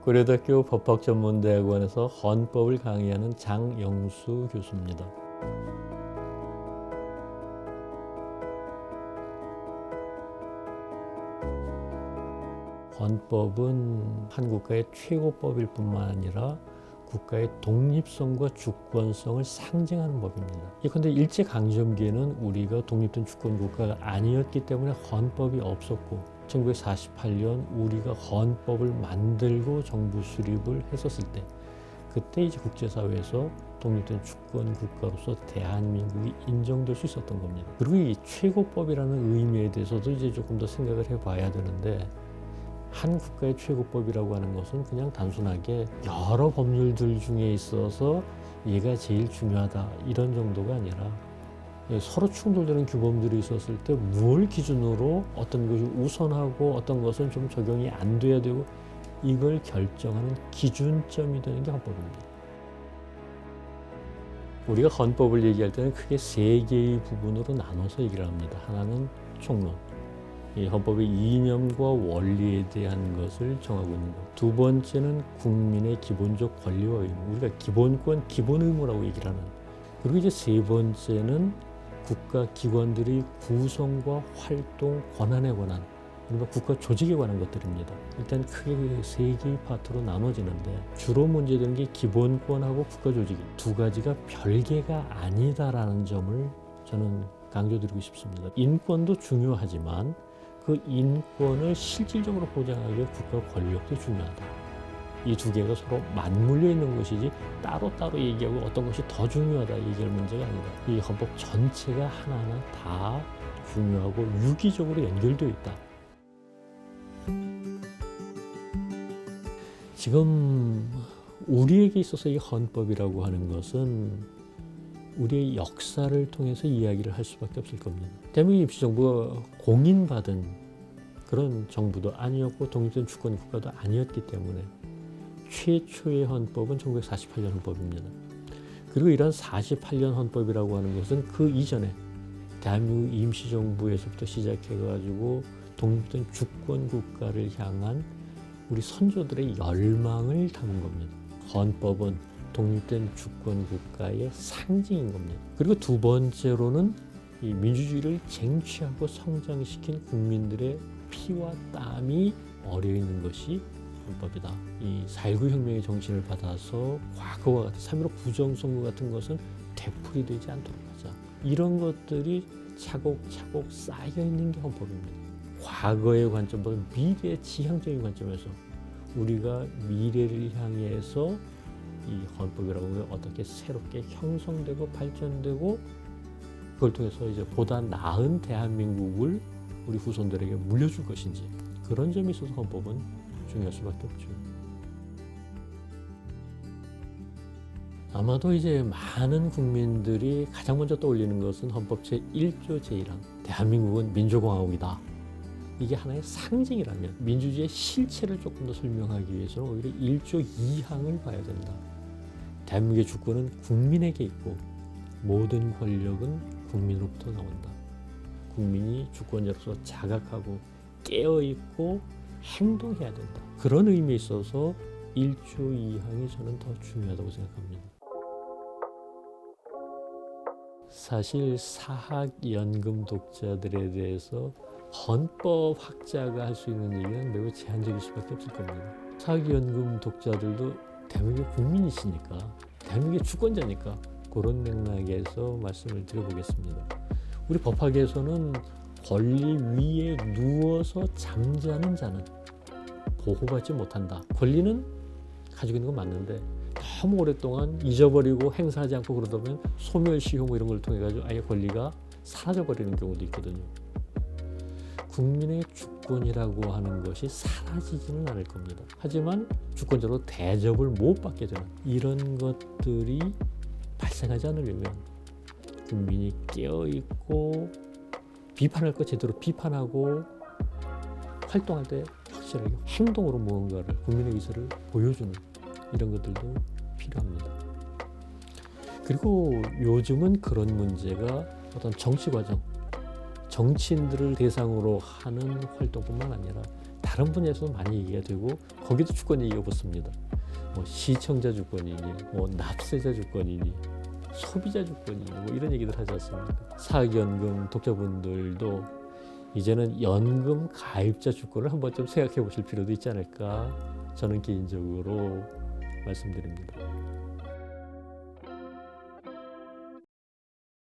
고려대학교 법학전문대학원에서 헌법을 강의하는 장영수 교수입니다. 헌법은 한 국가의 최고법일 뿐만 아니라 국가의 독립성과 주권성을 상징하는 법입니다. 그런데 일제강점기에는 우리가 독립된 주권국가가 아니었기 때문에 헌법이 없었고 1948년 우리가 헌법을 만들고 정부 수립을 했었을 때 그때 이제 국제사회에서 독립된 주권국가로서 대한민국이 인정될 수 있었던 겁니다. 그리고 이 최고법이라는 의미에 대해서도 이제 조금 더 생각을 해봐야 되는데 한 국가의 최고법이라고 하는 것은 그냥 단순하게 여러 법률들 중에 있어서 얘가 제일 중요하다 이런 정도가 아니라 서로 충돌되는 규범들이 있었을 때 뭘 기준으로 어떤 것이 우선하고 어떤 것은 좀 적용이 안 돼야 되고 이걸 결정하는 기준점이 되는 게 헌법입니다. 우리가 헌법을 얘기할 때는 크게 세 개의 부분으로 나눠서 얘기를 합니다. 하나는 총론. 이 헌법의 이념과 원리에 대한 것을 정하고 있는 것. 두 번째는 국민의 기본적 권리와 의무. 우리가 기본권, 기본 의무라고 얘기를 하는. 그리고 이제 세 번째는 국가 기관들의 구성과 활동, 권한에 관한, 그리고 국가 조직에 관한 것들입니다. 일단 크게 세 개의 파트로 나눠지는데 주로 문제되는 게 기본권하고 국가 조직 두 가지가 별개가 아니다라는 점을 저는 강조드리고 싶습니다. 인권도 중요하지만 그 인권을 실질적으로 보장하기 위해 국가 권력도 중요하다. 이 두 개가 서로 맞물려 있는 것이지 따로따로 얘기하고 어떤 것이 더 중요하다 얘기할 문제가 아니다. 이 헌법 전체가 하나하나 다 중요하고 유기적으로 연결되어 있다. 지금 우리에게 있어서 이 헌법이라고 하는 것은 우리의 역사를 통해서 이야기를 할 수밖에 없을 겁니다. 대한민국 임시정부가 공인받은 그런 정부도 아니었고 독립된 주권국가도 아니었기 때문에 최초의 헌법은 1948년 헌법입니다. 그리고 이런 48년 헌법이라고 하는 것은 그 이전에 대한민국 임시정부에서부터 시작해가지고 독립된 주권국가를 향한 우리 선조들의 열망을 담은 겁니다. 헌법은 독립된 주권국가의 상징인 겁니다. 그리고 두 번째로는 이 민주주의를 쟁취하고 성장시킨 국민들의 피와 땀이 어려있는 것이 헌법이다. 이 4.19 혁명의 정신을 받아서 과거와 같은 3.15 부정선거 같은 것은 되풀이 되지 않도록 하자. 이런 것들이 차곡차곡 쌓여있는 게 헌법입니다. 과거의 관점보다 미래의 지향적인 관점에서 우리가 미래를 향해서 이 헌법이라고 하는 게 어떻게 새롭게 형성되고 발전되고 그걸 통해서 이제 보다 나은 대한민국을 우리 후손들에게 물려줄 것인지 그런 점에 있어서 헌법은 중요할 수밖에 없죠. 아마도 이제 많은 국민들이 가장 먼저 떠올리는 것은 헌법 제1조 제1항 대한민국은 민주공화국이다. 이게 하나의 상징이라면 민주주의의 실체를 조금 더 설명하기 위해서는 오히려 1조 2항을 봐야 된다. 대한민국의 주권은 국민에게 있고 모든 권력은 국민으로부터 나온다. 국민이 주권자로서 자각하고 깨어있고 행동해야 된다. 그런 의미에 있어서 1조 2항이 저는 더 중요하다고 생각합니다. 사실 사학연금 독자들에 대해서 헌법학자가 할 수 있는 얘기는 매우 제한적일 수밖에 없을 겁니다. 사학연금 독자들도 대한민국의 국민이시니까 대한민국의 주권자니까 그런 맥락에서 말씀을 드려보겠습니다. 우리 법학에서는 권리 위에 누워서 잠자는 자는 보호받지 못한다. 권리는 가지고 있는 건 맞는데 너무 오랫동안 잊어버리고 행사하지 않고 그러다 보면 소멸시효 이런 걸 통해 가지고 아예 권리가 사라져버리는 경우도 있거든요. 국민의 주권이라고 하는 것이 사라지지는 않을 겁니다. 하지만 주권자로 대접을 못 받게 되는 이런 것들이 발생하지 않으려면 국민이 깨어있고 비판할 거 제대로 비판하고 활동할 때 확실하게 행동으로 무언가를 국민의 의사를 보여주는 이런 것들도 필요합니다. 그리고 요즘은 그런 문제가 어떤 정치 과정, 정치인들을 대상으로 하는 활동뿐만 아니라 다른 분야에서도 많이 얘기가 되고 거기도 주권 얘기가 붙습니다. 뭐 시청자 주권이니, 뭐 납세자 주권이니, 소비자 주권이니, 뭐 이런 얘기들 하지 않습니까? 사학연금 독자분들도 이제는 연금 가입자 주권을 한번 좀 생각해 보실 필요도 있지 않을까 저는 개인적으로 말씀드립니다.